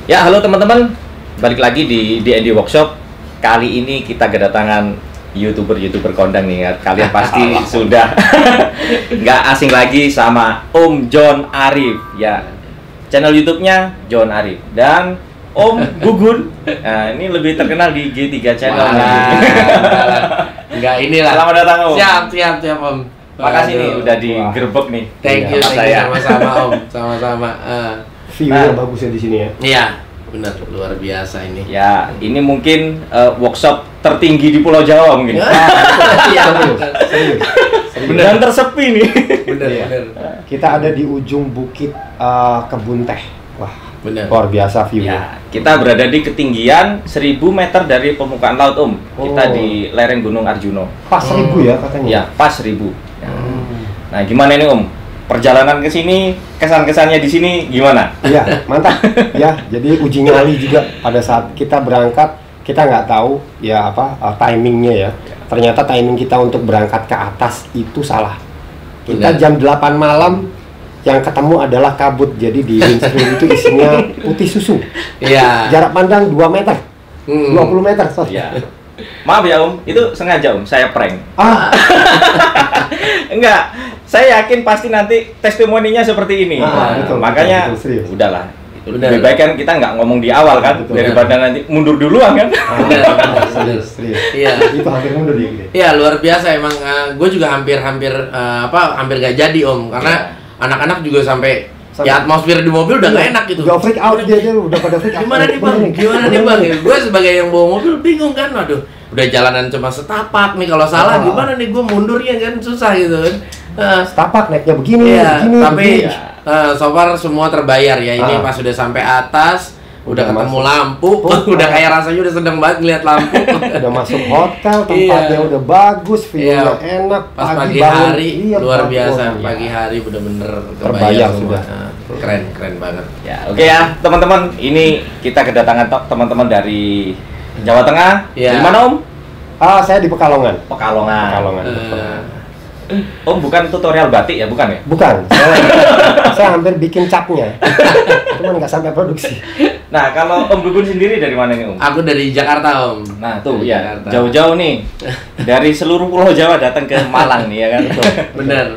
Ya, halo teman-teman. Balik lagi di D&D Workshop. Kali ini kita kedatangan YouTuber kondang nih. Kalian pasti sudah nggak asing lagi sama Om John Arif. Ya, channel YouTube-nya John Arif. Dan Om Gugun. Nah, ini lebih terkenal di G3 channel. Enggak, inilah. Selamat datang, Om. Siap Om. Makasih nih udah digerebek nih. Thank you sama-sama Om. Sama-sama. View-nya bagus ya di sini ya. Iya, benar, luar biasa ini. Ya, ini mungkin workshop tertinggi di Pulau Jawa mungkin. Iya, Bener. Dan tersepi nih. benar. Kita ada di ujung bukit Kebun Teh. Wah, Benar. luar biasa view-nya. Ya, kita berada di ketinggian 1000 meter dari permukaan laut, Om. Kita di lereng Gunung Arjuno. Pas 1000 ya katanya. Ya, pas 1000. Ya. Nah, gimana ini, Om? Perjalanan ke sini, kesan-kesannya di sini gimana? Iya, mantap. Ya, jadi uji nyali juga pada saat kita berangkat, kita nggak tahu ya apa timingnya ya. Ternyata timing kita untuk berangkat ke atas itu salah. Kita Benar. jam 8 malam yang ketemu adalah kabut. Jadi di windscreen itu isinya putih susu. Iya. Jarak pandang 2 meter. 20 meter, sorry. Ya. Maaf ya, Om. Itu sengaja, Om. Saya prank. Enggak. Saya yakin pasti nanti testimoninya seperti ini. Betul, Makanya betul, serius. udahlah. Benar. Lebih baik kan kita nggak ngomong di awal kan, Betul. daripada nanti mundur duluan kan. Serius. Iya. Itu hampir mundur dia. Gitu. Iya, luar biasa emang. Gue juga hampir gak jadi Om, karena anak-anak juga sampai ya atmosfer di mobil udah gak enak gitu. Udah freak out dia udah pada freak out. Gimana nih bang? Gue sebagai yang bawa mobil bingung kan, waduh, udah jalanan cuma setapak nih, kalau salah gimana nih gue mundurnya kan susah gitu kan. Setapak naiknya begini, Iya, begini, tapi begini. so far semua terbayar ya. Ini pas udah sampai atas, udah ketemu masuk. lampu, udah kayak rasanya udah seneng banget ngeliat lampu. Udah masuk hotel, tempatnya udah bagus, view-nya enak. Pas pagi bangun, hari iya, luar bangun. biasa, Iya. pagi hari bener-bener Terbayar semua. sudah. Keren banget. Ya, oke ya, teman-teman. Ini kita kedatangan teman-teman dari Jawa Tengah. Iya. Dari mana, Om? Saya di Pekalongan. Pekalongan. Pekalongan. Om bukan tutorial batik ya, bukan ya? Bukan, saya hampir bikin capnya, cuman nggak sampai produksi. Nah, kalau Om Gugun sendiri dari mana nih, Om? Aku dari Jakarta Om. Nah, tuh Dari ya, Jakarta. jauh-jauh nih. Dari seluruh Pulau Jawa datang ke Malang nih ya kan. Bener.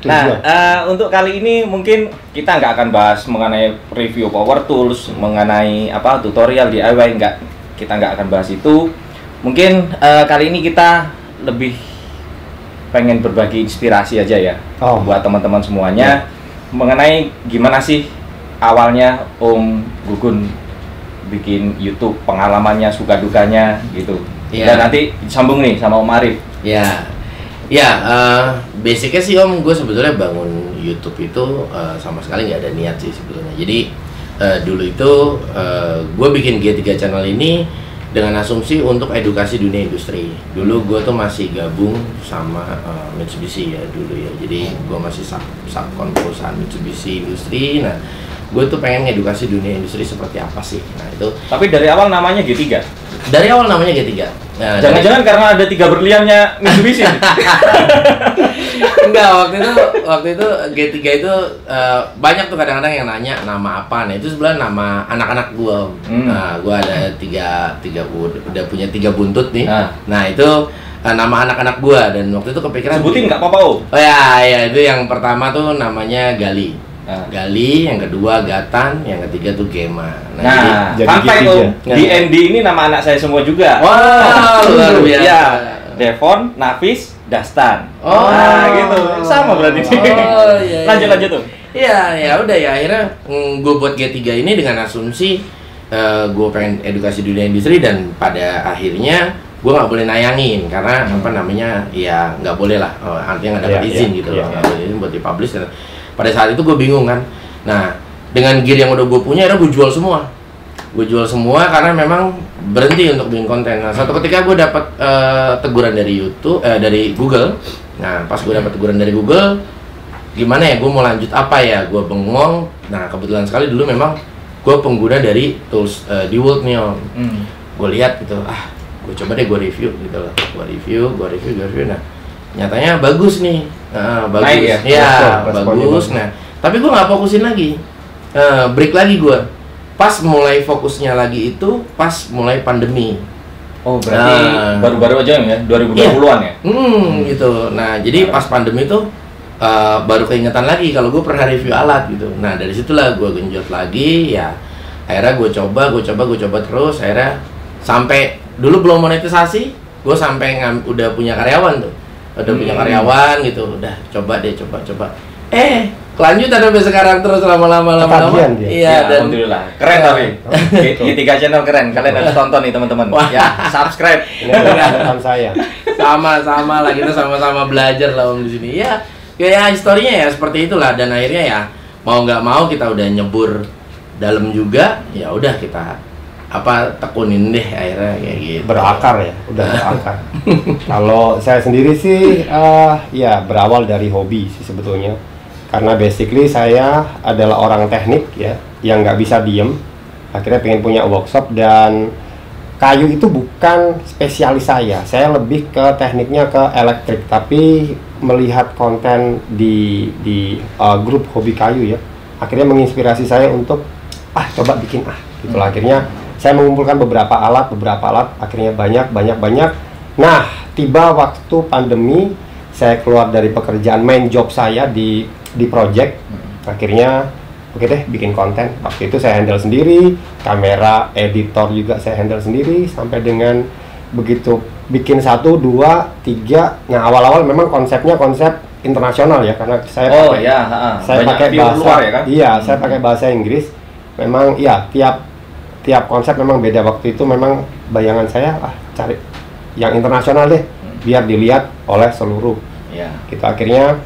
Nah, untuk kali ini mungkin kita nggak akan bahas mengenai review power tools, mengenai apa tutorial DIY, kita nggak akan bahas itu. Mungkin kali ini kita lebih pengen berbagi inspirasi aja ya buat teman-teman semuanya mengenai gimana sih awalnya Om Gugun bikin YouTube, pengalamannya, suka dukanya gitu. Dan nanti sambung nih sama Om Arif. Basicnya sih Om, gue sebetulnya bangun YouTube itu sama sekali nggak ada niat sih sebetulnya. Jadi dulu itu gue bikin G3 channel ini dengan asumsi untuk edukasi dunia industri. Dulu gue tuh masih gabung sama Mitsubishi ya dulu ya. Jadi gue masih subkon perusahaan Mitsubishi industri. Nah, gue tuh pengen edukasi dunia industri seperti apa sih. Nah itu. Tapi dari awal namanya G3. Dari awal namanya G3. Nah, Jangan-jangan karena ada 3 berliannya Mitsubishi. Enggak, waktu itu G3 itu banyak tuh kadang-kadang yang nanya nama apa. Nah itu sebenarnya nama anak-anak gua. Nah gua ada tiga udah punya 3 buntut nih. Nah itu nama anak-anak gua, dan waktu itu kepikiran Sebutin nggak apa-apa, Om. Oh ya itu yang pertama tuh namanya Gali. Gali, yang kedua Gatan, yang ketiga tuh Gema. Nah, jadi fun fact, Om, G3. DND ini nama anak saya semua juga. Wah, luar biasa. Ya, Devon, Nafis, Dastan. Oh. Nah, gitu. Sama berarti. Oh, iya. Lanjut tuh. Iya, ya udah ya akhirnya gue buat G3 ini dengan asumsi gue pengen edukasi dunia industri, dan pada akhirnya gue nggak boleh nayangin karena apa namanya ya nggak boleh lah, artinya nggak dapat izin gitu loh, nggak boleh izin buat dipublish. Dan pada saat itu gue bingung kan. Nah dengan gear yang udah gue punya akhirnya gue jual semua karena memang berhenti untuk bikin konten. Nah suatu ketika gue dapat teguran dari dari Google. Nah pas gue dapat teguran dari Google, gimana ya gue mau lanjut apa ya, gue bengong. Nah kebetulan sekali dulu memang gue pengguna dari tools DeWalt nih Om. Gue lihat gitu, gue coba deh gue review gitu loh. Gue review. Nah nyatanya bagus nih. Bagus Naik ya? bagus. Nah tapi gue nggak fokusin lagi, break lagi gue. pas mulai fokusnya lagi itu pas mulai pandemi. Oh, berarti baru-baru aja ya, 2020-an ya? Gitu. Nah, jadi pas pandemi itu baru keingetan lagi kalau gue pernah review alat gitu. Nah, dari situlah gue genjot lagi, ya akhirnya gue coba terus, akhirnya sampai dulu belum monetisasi, gue sampai udah punya karyawan tuh. Udah punya karyawan gitu, udah coba. Kelanjutan sampai sekarang terus lama-lama. Iya, dan alhamdulillah. Keren tapi. G3 channel keren. Kalian harus tonton nih teman-teman. Ya, subscribe. Ini adalah saya. Sama-sama lah, kita sama-sama belajar lah Om di sini. Ya historinya ya seperti itulah, dan akhirnya ya mau nggak mau kita udah nyebur dalam juga, ya udah kita tekunin deh akhirnya kayak gitu. Berakar ya, udah berakar. Kalau saya sendiri sih ya berawal dari hobi sih sebetulnya. Karena basically saya adalah orang teknik ya, yang nggak bisa diem. Akhirnya pengen punya workshop, dan kayu itu bukan spesialis saya. Saya lebih ke tekniknya ke elektrik, tapi melihat konten di grup hobi kayu ya, akhirnya menginspirasi saya untuk coba bikin gitu lah. Akhirnya saya mengumpulkan beberapa alat, akhirnya banyak. Nah, tiba waktu pandemi, saya keluar dari pekerjaan main job saya di project. Akhirnya oke deh, bikin konten. Waktu itu saya handle sendiri, kamera, editor juga saya handle sendiri, sampai dengan begitu bikin 1, 2, 3. Nah, awal-awal memang konsepnya konsep internasional ya, karena saya pakai bahasa luar ya kan? Iya, saya pakai bahasa Inggris. Memang iya, tiap konsep memang beda. Waktu itu memang bayangan saya cari yang internasional deh, biar dilihat oleh seluruh. Gitu. Akhirnya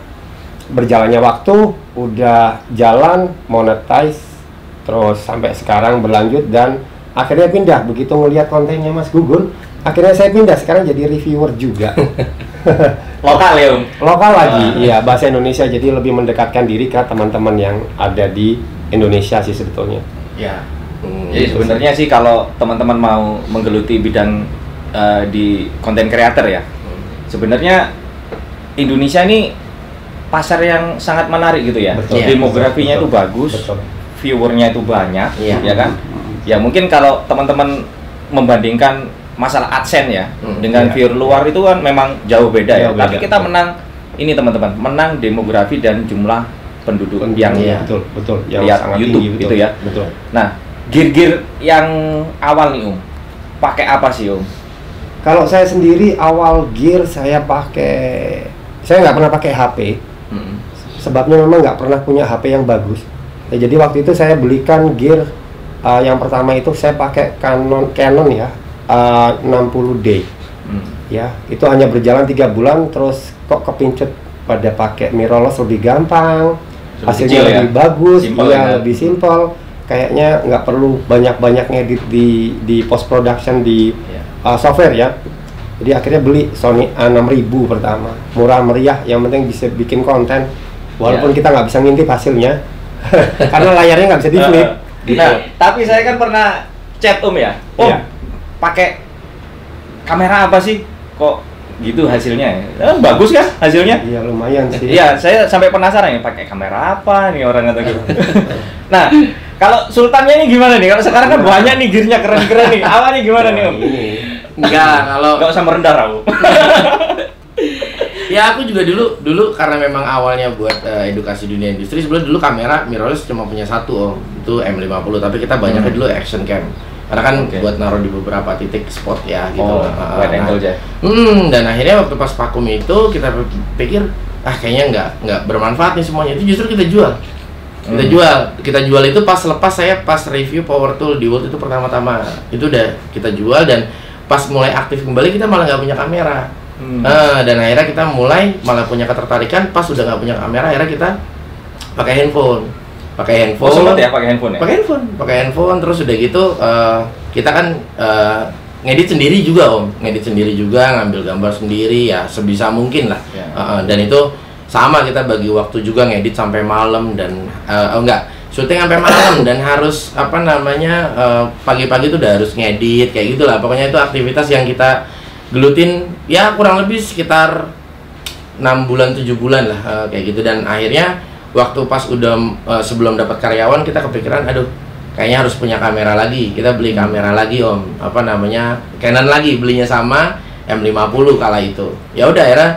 berjalannya waktu, udah jalan, monetize, terus sampai sekarang berlanjut, dan akhirnya pindah. Begitu ngelihat kontennya Mas Gugun, akhirnya saya pindah, sekarang jadi reviewer juga. Lokal ya Lokal lagi, iya, bahasa Indonesia, jadi lebih mendekatkan diri ke teman-teman yang ada di Indonesia sih sebetulnya. Jadi sebenarnya sih kalau teman-teman mau menggeluti bidang di content creator ya, sebenarnya Indonesia ini pasar yang sangat menarik gitu ya. Demografinya itu bagus, viewernya itu banyak, ya kan? Ya mungkin kalau teman-teman membandingkan masalah AdSense ya dengan viewer luar itu kan memang jauh beda ya. Tapi kita menang ini teman-teman, menang demografi dan jumlah penduduk yang betul yang lihat YouTube tinggi, gitu ya. Betul. Nah, gear yang awal nih pakai apa sih Kalau saya sendiri awal gear saya nggak pernah pakai HP. Sebabnya memang nggak pernah punya HP yang bagus. Ya, jadi waktu itu saya belikan gear yang pertama itu saya pakai Canon ya, 60D. Ya, itu hanya berjalan 3 bulan, terus kok kepincut pada pakai mirrorless lebih gampang, hasilnya lebih bagus, lebih simple. Kayaknya nggak perlu banyak-banyak ngedit di post production di software ya. Jadi akhirnya beli Sony A6000 pertama, murah meriah, yang penting bisa bikin konten. Walaupun kita nggak bisa ngintip hasilnya, karena layarnya nggak bisa di-flip. Gitu. Nah, tapi saya kan pernah chat ya, pakai kamera apa sih? Kok gitu hasilnya? Bagus kan hasilnya? Iya, lumayan sih. Iya, saya sampai penasaran ya, pakai kamera apa nih orang atau gitu. Nah, kalau Sultannya ini gimana nih? Kalau sekarang kan banyak nih gearnya keren-keren nih. Awalnya gimana nih Nggak usah merendah Raul. Ya aku juga dulu karena memang awalnya buat edukasi dunia industri. Sebelum dulu kamera mirrorless cuma punya satu itu M50, tapi kita banyaknya dulu action cam. Karena kan buat naruh di beberapa titik spot ya gitu. Wide angle aja. Dan akhirnya waktu pas vakum itu kita pikir kayaknya nggak bermanfaat nih semuanya. Itu justru kita jual. Kita jual itu pas review power tool di World itu pertama-tama. Itu udah kita jual, dan pas mulai aktif kembali kita malah nggak punya kamera. Dan akhirnya kita malah punya ketertarikan pas udah nggak punya kamera, akhirnya kita pakai handphone. Sempat ya pakai handphone ya? Pakai handphone terus udah gitu kita kan ngedit sendiri juga ngedit sendiri juga, ngambil gambar sendiri ya sebisa mungkin lah. Dan itu sama, kita bagi waktu juga ngedit sampai malam, dan syuting sampai malam, dan harus pagi-pagi itu udah harus ngedit kayak gitulah. Pokoknya itu aktivitas yang kita gelutin ya kurang lebih sekitar 6 bulan 7 bulan lah kayak gitu. Dan akhirnya waktu pas udah sebelum dapat karyawan kita kepikiran kayaknya harus punya kamera lagi. Kita beli kamera lagi Om, apa namanya, Canon lagi, belinya sama M50 kala itu. Ya udah akhirnya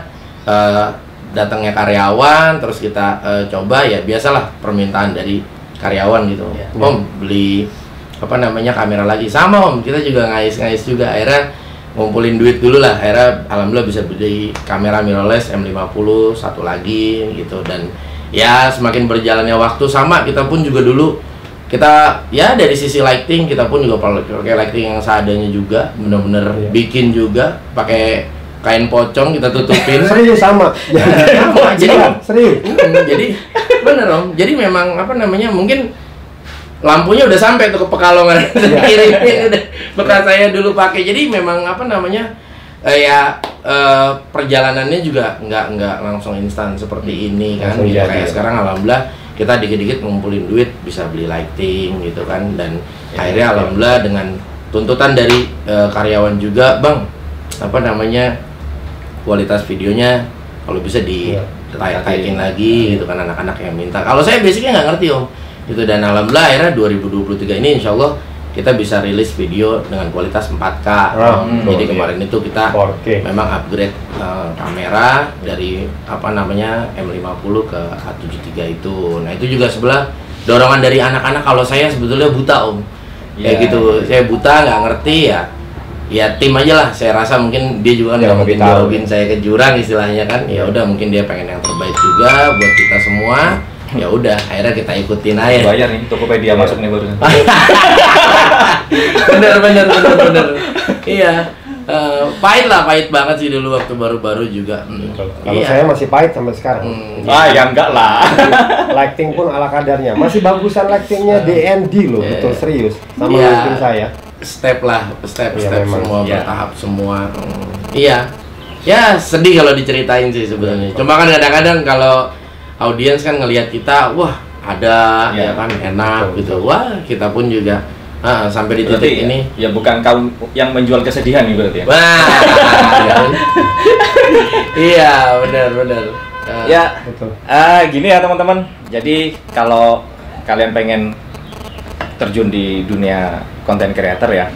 datangnya karyawan, terus kita coba, ya biasalah permintaan dari karyawan gitu. Om beli apa namanya kamera lagi, sama Om, kita juga ngais-ngais juga, akhirnya ngumpulin duit dulu lah, akhirnya alhamdulillah bisa beli kamera mirrorless M50 satu lagi gitu. Dan ya semakin berjalannya waktu, sama kita pun juga dulu kita ya dari sisi lighting kita pun juga pakai lighting yang seadanya juga, bener-bener bikin juga pakai kain pocong kita tutupin. Serius sama. Sama, jadi serius. Jadi bener Om, jadi memang apa namanya, mungkin lampunya udah sampai tuh ke Pekalongan, kirimin udah bekas saya dulu pakai. Jadi memang apa namanya, perjalanannya juga nggak langsung instan seperti ini kan. Gitu. Kayak sekarang alhamdulillah kita dikit-dikit ngumpulin duit bisa beli lighting gitu kan, dan akhirnya alhamdulillah dengan tuntutan dari karyawan juga, Bang, apa namanya, kualitas videonya kalau bisa ditaikin lagi gitu kan, anak-anak yang minta. Kalau saya basicnya nggak ngerti Om itu, dan alhamdulillah akhirnya 2023 ini insya Allah kita bisa rilis video dengan kualitas 4K. Jadi kemarin itu kita memang upgrade kamera dari apa namanya M50 ke A73 itu. Nah itu juga sebelah dorongan dari anak-anak. Kalau saya sebetulnya buta Om, kayak gitu. Saya buta, nggak ngerti ya tim aja lah. Saya rasa mungkin dia juga kan nggak mungkin jauhin saya ke jurang istilahnya kan. Ya udah, mungkin dia pengen yang terbaik juga buat kita semua. Ya udah, akhirnya kita ikutin aja. Bayar nih Tokopedia masuk nih barusan. bener. Iya. Pahit banget sih dulu waktu baru-baru juga. Kalau saya masih pahit sampai sekarang. Ya enggak lah. Lighting pun ala kadarnya. Masih bagusan lightingnya DND loh, betul serius. Sama lighting saya. Step semua ya. Bertahap semua. Iya. Ya sedih kalau diceritain sih sebenarnya. Cuma kan kadang-kadang kalau audiens kan ngelihat kita, wah ada ya kan enak gitu. Wah kita pun juga sampai di titik ini. Ya bukan kaum yang menjual kesedihan nih berarti ya. Wah. Iya benar. Ya betul. Gini ya teman-teman. Jadi kalau kalian pengen terjun di dunia konten creator ya,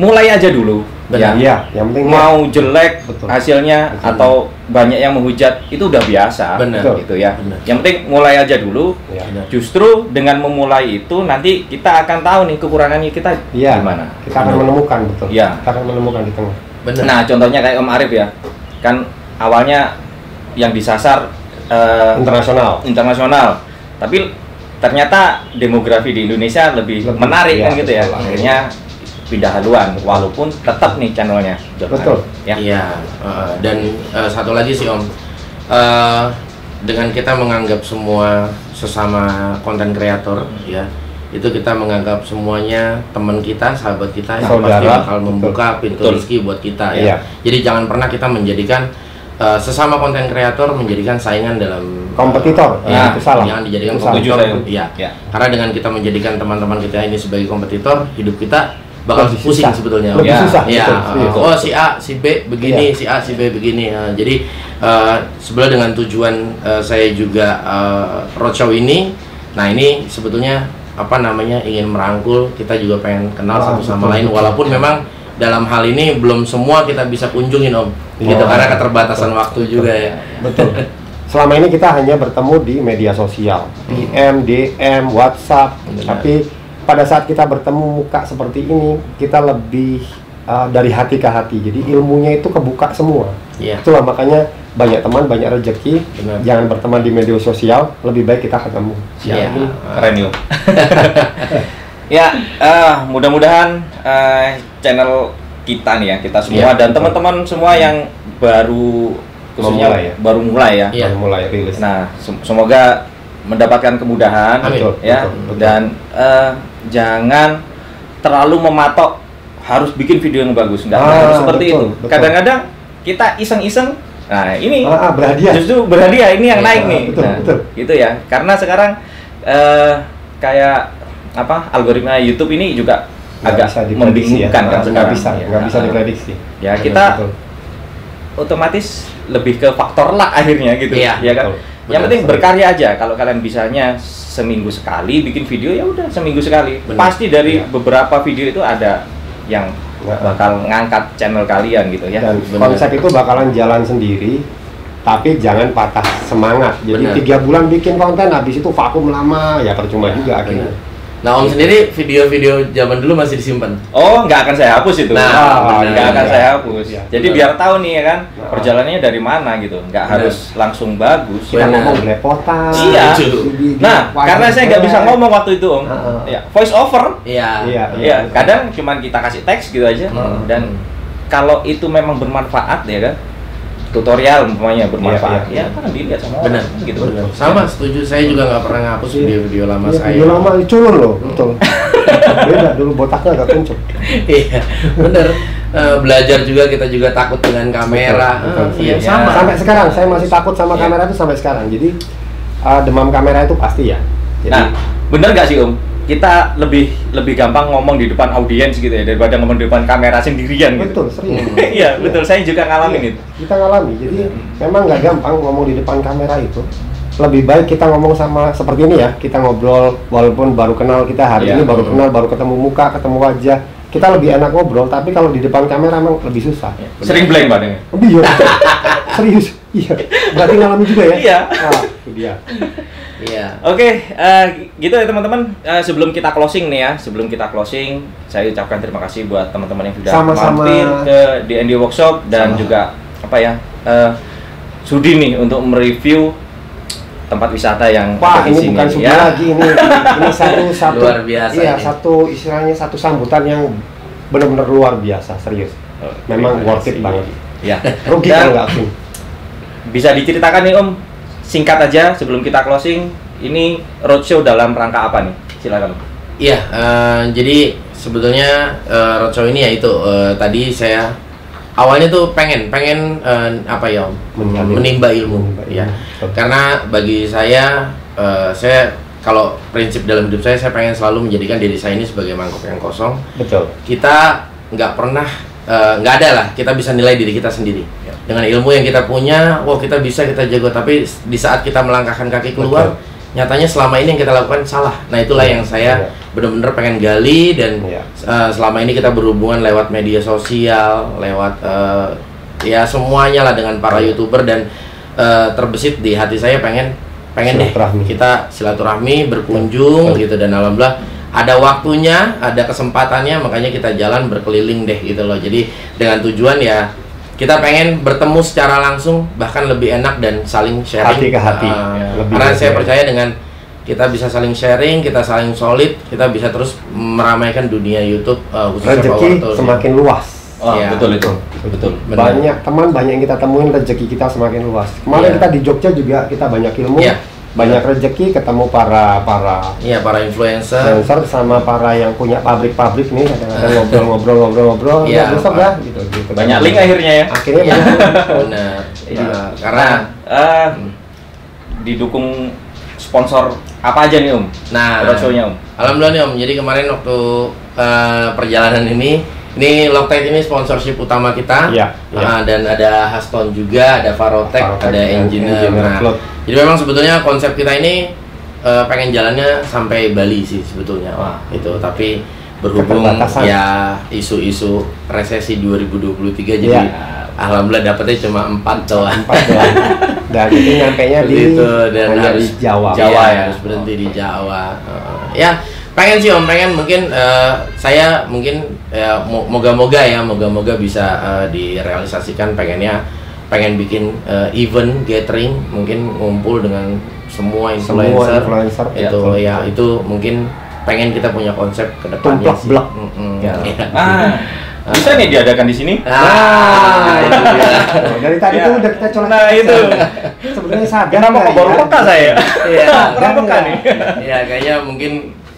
mulai aja dulu. Benar. Ya, yang penting mau jelek hasilnya atau banyak yang menghujat itu udah biasa. Benar. Gitu ya. Benar. Yang penting mulai aja dulu. Ya. Justru dengan memulai itu nanti kita akan tahu nih kekurangannya kita gimana. Kita akan menemukan, betul. Ya. Kita akan menemukan di tengah. Benar. Nah, contohnya kayak Om Arif ya. Kan awalnya yang disasar internasional. Tapi ternyata demografi di Indonesia lebih menarik kan gitu ya. Akhirnya pindah haluan, walaupun tetap nih channelnya. Betul. Iya. Dan satu lagi sih Om, dengan kita menganggap semua sesama konten kreator ya, itu kita menganggap semuanya teman kita, sahabat kita yang pasti bakal membuka pintu rezeki buat kita ya. Jadi jangan pernah kita menjadikan sesama konten kreator menjadikan saingan dalam kompetitor. Itu salah. Jangan dijadikan kompetitor. Iya. Karena dengan kita menjadikan teman-teman kita ini sebagai kompetitor, hidup kita bakal pusing sebetulnya. Lebih susah. Oh si A, si B begini, si A, si B begini. Jadi sebenarnya dengan tujuan saya juga roadshow ini, nah ini sebetulnya apa namanya, ingin merangkul, kita juga pengen kenal satu sama lain, walaupun memang dalam hal ini belum semua kita bisa kunjungin Om, gitu karena keterbatasan waktu juga ya. Betul. Selama ini kita hanya bertemu di media sosial, PM, DM, WhatsApp, tapi pada saat kita bertemu muka seperti ini, kita lebih dari hati ke hati. Jadi ilmunya itu kebuka semua. Itulah makanya banyak teman, banyak rezeki. Jangan berteman di media sosial, lebih baik kita ketemu. Keren yuk. Ya, mudah-mudahan channel kita nih ya, kita semua dan teman-teman semua yang baru khususnya baru mulai ya. Baru mulai rilis. Nah, semoga mendapatkan kemudahan. Betul. Dan jangan terlalu mematok harus bikin video yang bagus, enggak harus seperti itu. Kadang-kadang kita iseng-iseng, nah ini berhadiah. Justru berhadiah ini yang naik nih. Betul. Gitu ya. Karena sekarang kayak apa, algoritma YouTube ini juga agak membingungkan kan sekarang. Nggak bisa diprediksi. Ya kita otomatis lebih ke faktor luck akhirnya gitu. Iya Ya kan. Yang penting berkarya aja. Kalau kalian bisanya seminggu sekali bikin video, ya udah seminggu sekali. Pasti dari beberapa video itu ada yang bakal ngangkat channel kalian gitu ya. Dan konsep itu bakalan jalan sendiri, tapi jangan patah semangat. Jadi 3 bulan bikin konten, habis itu vakum lama, ya percuma juga akhirnya. Nah, Om sendiri video-video zaman dulu masih disimpan? Oh, nggak akan saya hapus itu. Nggak akan saya hapus. Ya, jadi biar tahu nih ya kan, perjalanannya dari mana gitu. Nggak harus langsung bagus. Kita ngomong belepotan. Iya. Nah, karena saya nggak bisa ngomong waktu itu, Om. Ya, voice over. Iya. Kadang cuman kita kasih teks gitu aja. Dan kalau itu memang bermanfaat ya kan, tutorial umpamanya bermanfaat, ya kan dilihat sama orang gitu. Bener. Sama, setuju. Saya juga nggak pernah ngapus video-video lama saya. Video lama culun loh, betul. Beda dulu, botaknya agak kuncup. Iya, bener. Belajar juga, kita juga takut dengan kamera. Iya, sama. Sampai sekarang saya masih takut sama kamera itu sampai sekarang. Jadi demam kamera itu pasti ya. Jadi, nah, bener nggak sih Om? Kita lebih gampang ngomong di depan audiens gitu ya daripada ngomong di depan kamera sendirian gitu. Betul, serius. Iya, betul. Saya juga ngalamin itu. Kita ngalami. Jadi memang nggak gampang ngomong di depan kamera itu. Lebih baik kita ngomong sama seperti ini ya. Kita ngobrol walaupun baru kenal, kita hari ini baru kenal, baru ketemu muka, ketemu wajah. Kita lebih enak ngobrol, tapi kalau di depan kamera memang lebih susah. Sering blank Pak dengan. Iya. Serius. Iya. Berarti ngalami juga ya? Iya. Nah, itu dia. Iya. Oke, gitu ya teman-teman. Sebelum kita closing nih ya, saya ucapkan terima kasih buat teman-teman yang sudah mampir ke DND Workshop dan juga apa ya, sudi nih untuk mereview tempat wisata yang Wah, ada di ini sini. bukan sudah lagi ini satu luar biasa. Iya, ini. satu sambutan yang benar-benar luar biasa, serius. Memang worth it banget. Ya. Rugi kalau nggak sih. Bisa diceritakan nih Om, singkat aja sebelum kita closing, ini roadshow dalam rangka apa nih? Silakan. Iya, jadi sebetulnya roadshow ini ya itu tadi saya awalnya tuh pengen apa ya Om? Menimba ilmu ya. Karena bagi saya kalau prinsip dalam hidup saya pengen selalu menjadikan diri saya ini sebagai mangkok yang kosong. Betul. Kita nggak pernah nggak ada lah kita bisa nilai diri kita sendiri dengan ilmu yang kita punya. Wow, kita bisa, kita jago, tapi di saat kita melangkahkan kaki keluar, nyatanya selama ini yang kita lakukan salah. Nah, itulah yang saya benar-benar pengen gali. Dan selama ini kita berhubungan lewat media sosial, lewat ya semuanya lah dengan para YouTuber, dan terbesit di hati saya pengen deh kita silaturahmi, berkunjung gitu. Dan alhamdulillah ada waktunya, ada kesempatannya, makanya kita jalan berkeliling deh gitu loh. Jadi dengan tujuan ya kita pengen bertemu secara langsung, bahkan lebih enak dan saling sharing hati ke hati. Karena saya percaya dengan kita bisa saling sharing, kita saling solid, kita bisa terus meramaikan dunia YouTube, khususnya rezeki semakin luas. Ya, betul itu. Betul. Banyak teman, banyak yang kita temuin, rezeki kita semakin luas. Kemarin kita di Jogja juga kita banyak ilmu. Banyak rezeki, ketemu para influencer sama para yang punya pabrik-pabrik nih, kadang-kadang ngobrol besok lah gitu. Banyak link akhirnya ya. Akhirnya benar. Karena didukung sponsor apa aja nih Om? Nah, roadshow-nya Om. Alhamdulillah nih Om. Jadi kemarin waktu perjalanan ini Loctite ini sponsorship utama kita. Dan ada Haston juga, ada Farotech, ada Engineer. Jadi memang sebetulnya konsep kita ini pengen jalannya sampai Bali sih sebetulnya. Itu tapi berhubung ya isu-isu resesi 2023 jadi alhamdulillah dapetnya cuma 4 doang. Dan itu nyampainya di harus Jawa ya, harus berhenti di Jawa. Ya pengen sih Om, mungkin saya mungkin ya moga-moga bisa direalisasikan. Pengen bikin event gathering, mungkin ngumpul dengan semua influencer itu ya itu mungkin pengen kita punya konsep ke depannya sih. Bisa nih diadakan di sini. Itu dia. Dari tadi tuh udah kita colok. Nah, itu. Sebenarnya sadar kenapa kok baru peka saya? Iya, kurang peka nih. Iya, kayaknya mungkin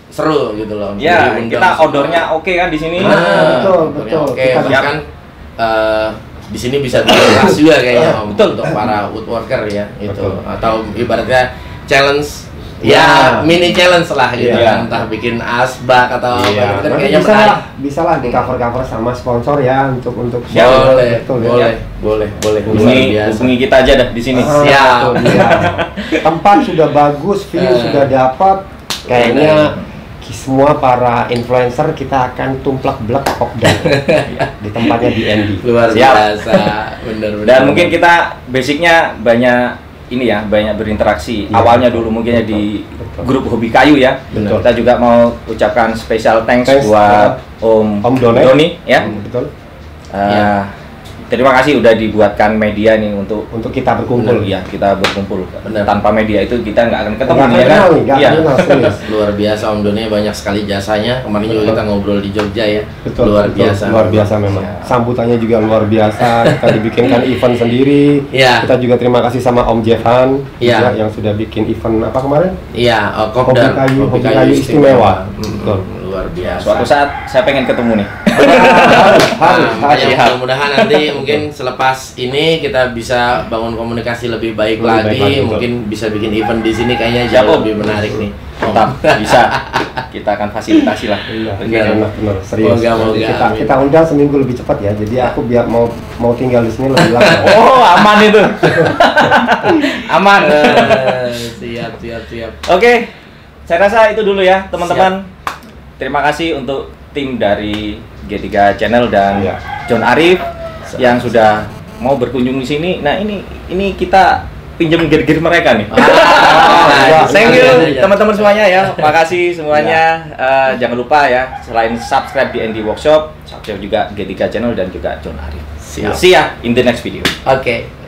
seru gitu loh. Ya, kita outdoornya oke kan di sini. Betul. Oke, bahkan di sini bisa kelas juga kayaknya Om, betul untuk para woodworker ya itu. Atau ibaratnya challenge Ya, mini challenge lah gitu Iya. entah bikin asbak atau apa gitu kan Nanti kayaknya bisa menarik. lah, bisa lah di cover sama sponsor ya untuk Ya, Boleh, betul, boleh, boleh, boleh. Luar Hubungi, biasa. hubungi kita aja dah di sini. Siap. betul, iya. Tempat sudah bagus, view sudah dapat, kayaknya semua para influencer kita akan tumplak-blek kopdar di tempatnya di Andy. Luar Siap. biasa, bener-bener. Dan mungkin kita basicnya banyak ini ya, banyak berinteraksi. Iya, Awalnya betul, dulu mungkin di betul. grup hobi kayu ya. Betul. Kita juga mau ucapkan special thanks Thanks, buat Om Doni. ya. Betul. Eh, Terima kasih udah dibuatkan media nih untuk Untuk kita berkumpul. ya kita berkumpul. Benar. Tanpa media itu kita nggak akan ketemu Nggak ya kan? kenal nih, nggak Iya. kenal serius. luar biasa Om Doni, banyak sekali jasanya. Kemarin juga Betul. kita ngobrol di Jogja ya. Betul, luar betul. biasa. Luar biasa memang. Siap. Sambutannya juga luar biasa. Kita dibikinkan event sendiri. Iya. Kita juga terima kasih sama Om Jevan Iya. juga yang sudah bikin event apa kemarin? Iya, Hobi Kopdar, kayu istimewa. Betul. Luar biasa. Suatu saat saya pengen ketemu nih. Harus. Makanya mudah-mudahan nanti mungkin selepas ini kita bisa bangun komunikasi lebih baik Lebih baik lagi, lagi, betul. mungkin bisa bikin event di sini kayaknya Siap, jauh Om. lebih menarik nih. Tetap bisa. Kita akan fasilitasi lah. Iya, Benar. benar, serius. Moga-moga, kita amin. kita undang seminggu lebih cepat ya. Jadi aku biar mau tinggal di sini lebih lama. Oh, aman itu. Aman. Siap. Oke, saya rasa itu dulu ya teman-teman. Terima kasih untuk tim dari G3 Channel dan Iya. John Arif yang sudah mau berkunjung di sini. Nah ini kita pinjam gear-gear mereka nih. Thank you teman-teman semuanya ya. Makasih semuanya. Jangan lupa ya selain subscribe di Andy Workshop, subscribe juga G3 Channel dan juga John Arif. Siap. See ya in the next video. Oke.